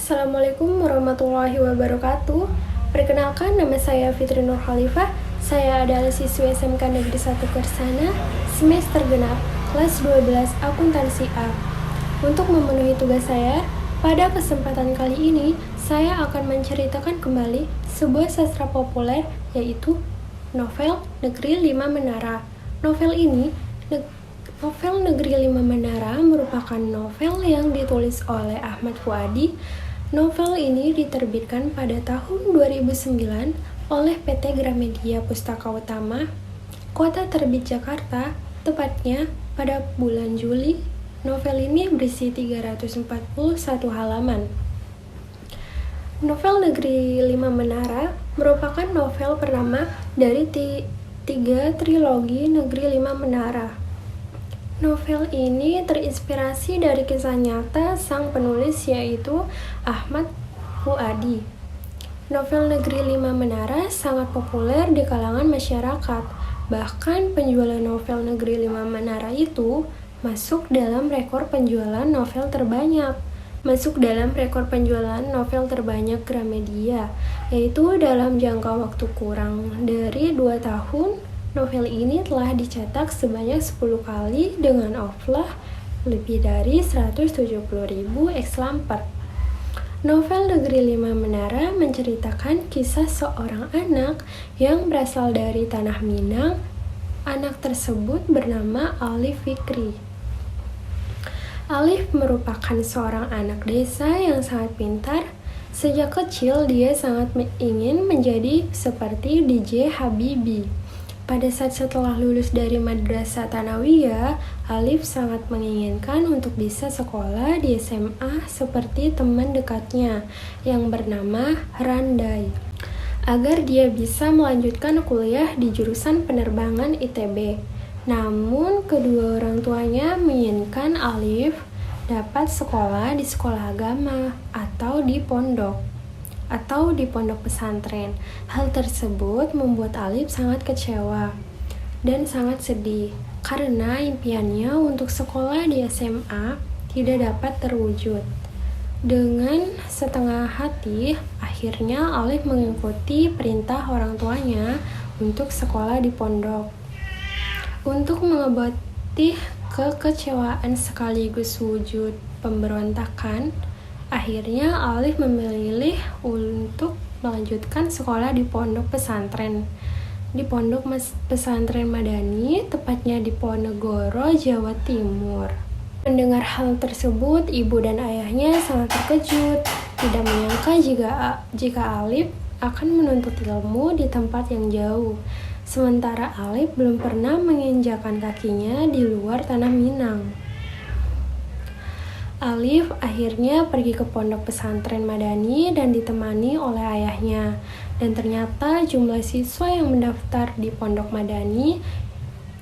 Assalamualaikum warahmatullahi wabarakatuh. Perkenalkan, nama saya Fitri Nur Khalifah. Saya adalah siswi SMK Negeri 1 Kersana, semester genap, kelas 12 akuntansi A. Untuk memenuhi tugas saya, pada kesempatan kali ini, saya akan menceritakan kembali sebuah sastra populer, yaitu novel Negeri Lima Menara. Novel Negeri Lima Menara merupakan novel yang ditulis oleh Ahmad Fuadi. Novel ini diterbitkan pada tahun 2009 oleh PT Gramedia Pustaka Utama, Kota Terbit Jakarta, tepatnya pada bulan Juli. Novel ini berisi 341 halaman. Novel Negeri Lima Menara merupakan novel pertama dari tiga trilogi Negeri Lima Menara. Novel ini terinspirasi dari kisah nyata sang penulis, yaitu Ahmad Fuadi. Novel Negeri Lima Menara sangat populer di kalangan masyarakat. Bahkan penjualan novel Negeri Lima Menara itu masuk dalam rekor penjualan novel terbanyak. Gramedia, yaitu dalam jangka waktu kurang dari 2 tahun. Novel ini telah dicetak sebanyak 10 kali dengan jumlah lebih dari 170.000 ekslamper. Novel Negeri Lima Menara menceritakan kisah seorang anak yang berasal dari Tanah Minang. Anak tersebut bernama Alif Fikri. Alif merupakan seorang anak desa yang sangat pintar. Sejak kecil dia sangat ingin menjadi seperti DJ Habibie. Pada saat setelah lulus dari Madrasah Tsanawiyah, Alif sangat menginginkan untuk bisa sekolah di SMA seperti teman dekatnya yang bernama Randai, agar dia bisa melanjutkan kuliah di jurusan penerbangan ITB. Namun, kedua orang tuanya menginginkan Alif dapat sekolah di sekolah agama atau di pondok pesantren. Hal tersebut membuat Alif sangat kecewa dan sangat sedih karena impiannya untuk sekolah di SMA tidak dapat terwujud. Dengan setengah hati, akhirnya Alif mengikuti perintah orang tuanya untuk sekolah di pondok. Untuk mengobati kekecewaan sekaligus wujud pemberontakan, akhirnya Alif memilih untuk melanjutkan sekolah di pondok pesantren Madani, tepatnya di Ponorogo, Jawa Timur. Mendengar hal tersebut, ibu dan ayahnya sangat terkejut, tidak menyangka jika Alif akan menuntut ilmu di tempat yang jauh. Sementara Alif belum pernah menginjakkan kakinya di luar Tanah Minang. Alif akhirnya pergi ke pondok pesantren Madani dan ditemani oleh ayahnya. Dan ternyata jumlah siswa yang mendaftar di pondok Madani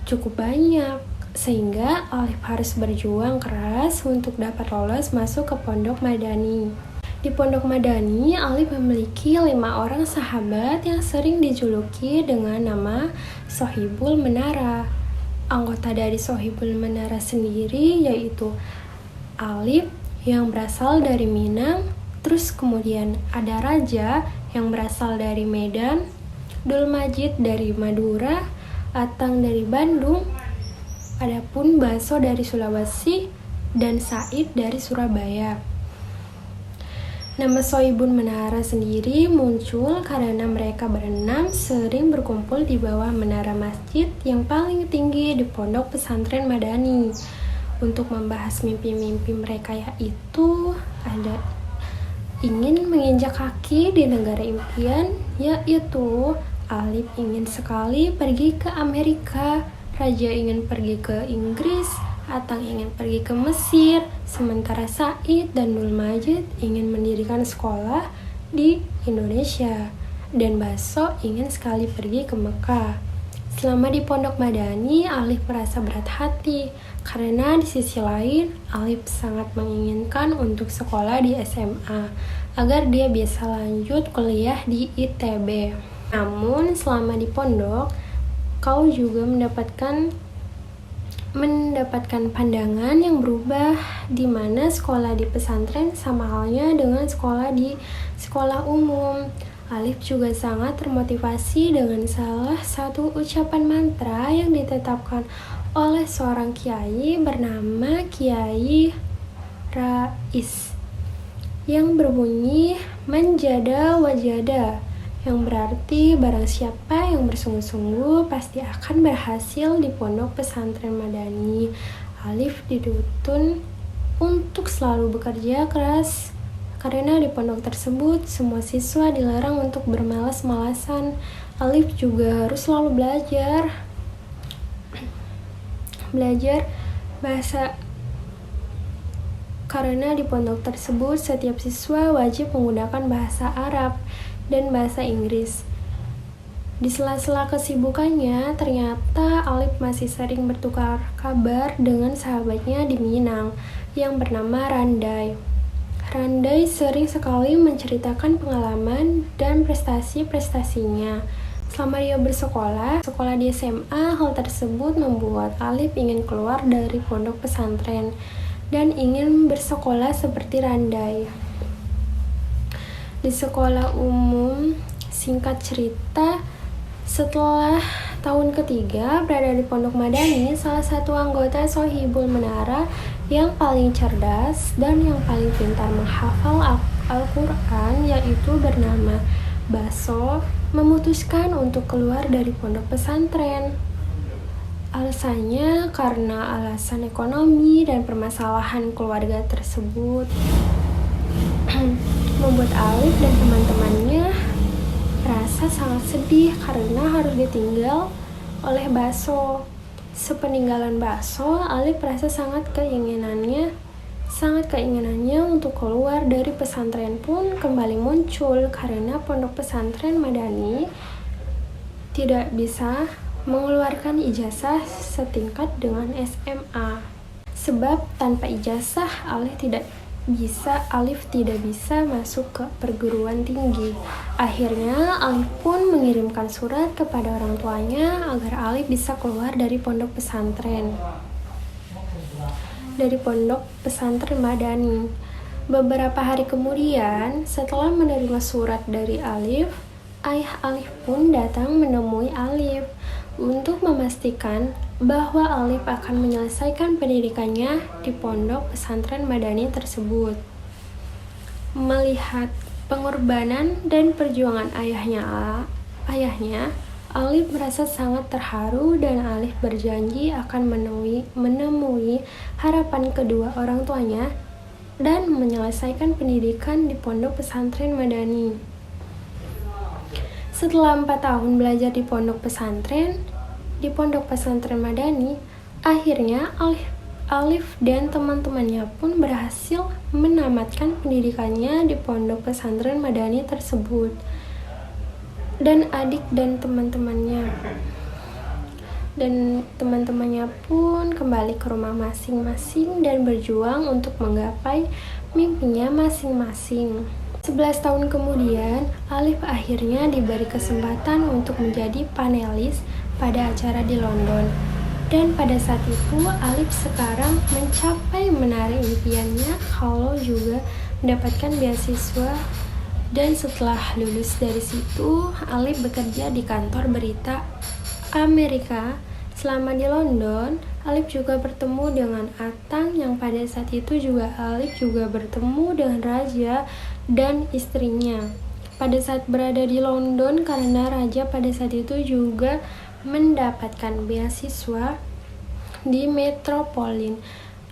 cukup banyak, sehingga Alif harus berjuang keras untuk dapat lolos masuk ke pondok Madani. Di pondok Madani, Alif memiliki 5 orang sahabat yang sering dijuluki dengan nama Sohibul Menara. Anggota dari Sohibul Menara sendiri yaitu Alif yang berasal dari Minang, terus kemudian ada Raja yang berasal dari Medan, Dul Majid dari Madura, Atang dari Bandung, adapun Baso dari Sulawesi, dan Said dari Surabaya. Nama Sohibul Menara sendiri muncul karena mereka berenam sering berkumpul di bawah menara masjid yang paling tinggi di pondok pesantren Madani. Untuk membahas mimpi-mimpi mereka, yaitu ada ingin menginjak kaki di negara impian, yaitu Alif ingin sekali pergi ke Amerika, Raja ingin pergi ke Inggris, Atang ingin pergi ke Mesir, sementara Said dan Dul Majid ingin mendirikan sekolah di Indonesia, dan Baso ingin sekali pergi ke Mekah. Selama di pondok Madani, Alif merasa berat hati karena di sisi lain Alif sangat menginginkan untuk sekolah di SMA agar dia bisa lanjut kuliah di ITB. Namun selama di pondok, kau juga mendapatkan mendapatkan pandangan yang berubah, di mana sekolah di pesantren sama halnya dengan sekolah di sekolah umum. Alif juga sangat termotivasi dengan salah satu ucapan mantra yang ditetapkan oleh seorang kiai bernama Kiai Rais yang berbunyi manjada wajada, yang berarti barang siapa yang bersungguh-sungguh pasti akan berhasil di pondok pesantren Madani. Alif dituntun untuk selalu bekerja keras karena di pondok tersebut semua siswa dilarang untuk bermalas-malasan. Alif juga harus selalu belajar bahasa karena di pondok tersebut setiap siswa wajib menggunakan bahasa Arab dan bahasa Inggris. Di sela-sela kesibukannya, ternyata Alif masih sering bertukar kabar dengan sahabatnya di Minang yang bernama Randai. Randai sering sekali menceritakan pengalaman dan prestasi-prestasinya. Selama dia sekolah di SMA, hal tersebut membuat Alif ingin keluar dari pondok pesantren dan ingin bersekolah seperti Randai. Di sekolah umum, singkat cerita, setelah tahun ketiga berada di Pondok Madani, salah satu anggota Sohibul Menara yang paling cerdas dan yang paling pintar menghafal Al-Quran, yaitu bernama Baso, memutuskan untuk keluar dari pondok pesantren. Alasannya karena alasan ekonomi dan permasalahan keluarga tersebut membuat Alif dan teman-temannya merasa sangat sedih karena harus ditinggal oleh Baso. Sepeninggalan Baso, Alif merasa sangat keinginannya untuk keluar dari pesantren pun kembali muncul karena pondok pesantren Madani tidak bisa mengeluarkan ijazah setingkat dengan SMA. Sebab tanpa ijazah Alif tidak bisa masuk ke perguruan tinggi. Akhirnya Alif pun mengirimkan surat kepada orang tuanya agar Alif bisa keluar dari pondok pesantren Madani. Beberapa hari kemudian, setelah menerima surat dari Alif, ayah Alif pun datang menemui Alif untuk memastikan bahwa Alif akan menyelesaikan pendidikannya di pondok pesantren Madani tersebut. Melihat pengorbanan dan perjuangan ayahnya, Alif merasa sangat terharu dan Alif berjanji akan menemui harapan kedua orang tuanya dan menyelesaikan pendidikan di pondok pesantren Madani. Setelah 4 tahun belajar di pondok pesantren Madani, akhirnya Alif dan teman-temannya pun berhasil menamatkan pendidikannya di pondok pesantren Madani tersebut. Dan adik dan teman-temannya pun kembali ke rumah masing-masing dan berjuang untuk menggapai mimpinya masing-masing. 11 tahun kemudian, Alif akhirnya diberi kesempatan untuk menjadi panelis pada acara di London. Dan pada saat itu, Alif sekarang mencapai menara impiannya kalau juga mendapatkan beasiswa. Dan setelah lulus dari situ, Alif bekerja di kantor berita Amerika. Selama di London, Alif juga bertemu dengan Atang yang pada saat itu juga Alif juga bertemu dengan Raja dan istrinya. Pada saat berada di London, karena Raja pada saat itu juga mendapatkan beasiswa di Metropolitan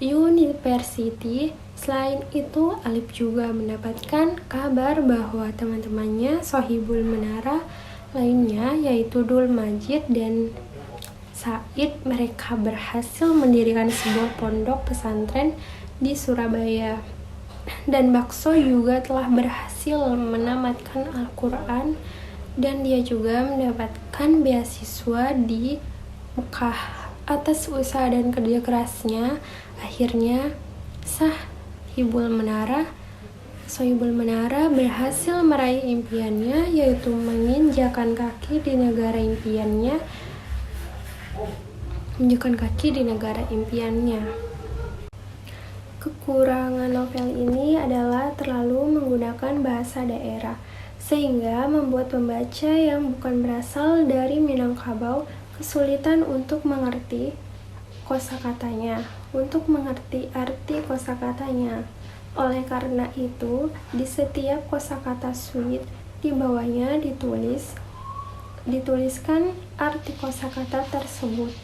University. Selain itu, Alif juga mendapatkan kabar bahwa teman-temannya Sohibul Menara lainnya, yaitu Dul Majid dan Said, mereka berhasil mendirikan sebuah pondok pesantren di Surabaya. Dan Bakso juga telah berhasil menamatkan Al-Quran dan dia juga mendapatkan beasiswa di Mekah. Atas usaha dan kerja kerasnya, akhirnya Sohibul Menara berhasil meraih impiannya, yaitu menginjakan kaki di negara impiannya menginjakan kaki di negara impiannya. Kekurangan novel ini adalah terlalu menggunakan bahasa daerah, sehingga membuat pembaca yang bukan berasal dari Minangkabau kesulitan untuk mengerti kosakatanya, untuk mengerti arti kosakatanya. Oleh karena itu, di setiap kosakata suite di bawahnya dituliskan arti kosakata tersebut.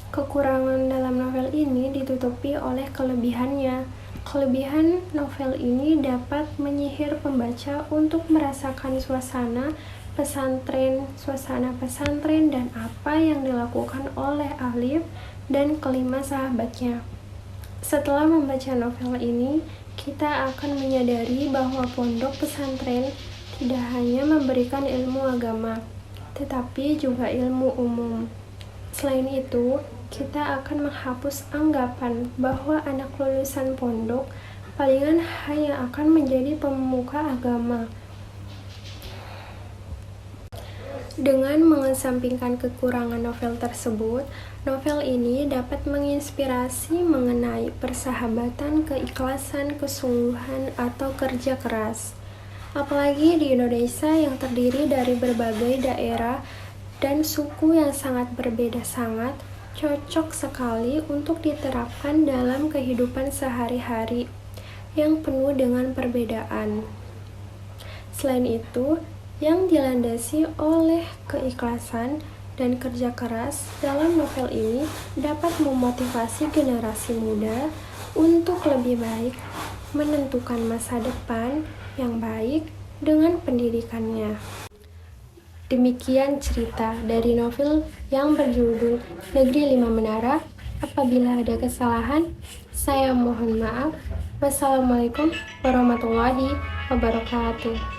Kekurangan dalam novel ini ditutupi oleh kelebihannya. Kelebihan novel ini dapat menyihir pembaca untuk merasakan suasana pesantren dan apa yang dilakukan oleh Alif dan kelima sahabatnya. Setelah membaca novel ini, kita akan menyadari bahwa pondok pesantren tidak hanya memberikan ilmu agama, tetapi juga ilmu umum. Selain itu, kita akan menghapus anggapan bahwa anak lulusan pondok palingan hanya akan menjadi pemuka agama. Dengan mengesampingkan kekurangan novel tersebut, novel ini dapat menginspirasi mengenai persahabatan, keikhlasan, kesungguhan, atau kerja keras. Apalagi di Indonesia yang terdiri dari berbagai daerah dan suku yang sangat berbeda, sangat cocok sekali untuk diterapkan dalam kehidupan sehari-hari yang penuh dengan perbedaan. Selain itu, yang dilandasi oleh keikhlasan dan kerja keras dalam novel ini dapat memotivasi generasi muda untuk lebih baik menentukan masa depan yang baik dengan pendidikannya. Demikian cerita dari novel yang berjudul Negeri Lima Menara. Apabila ada kesalahan, saya mohon maaf. Wassalamualaikum warahmatullahi wabarakatuh.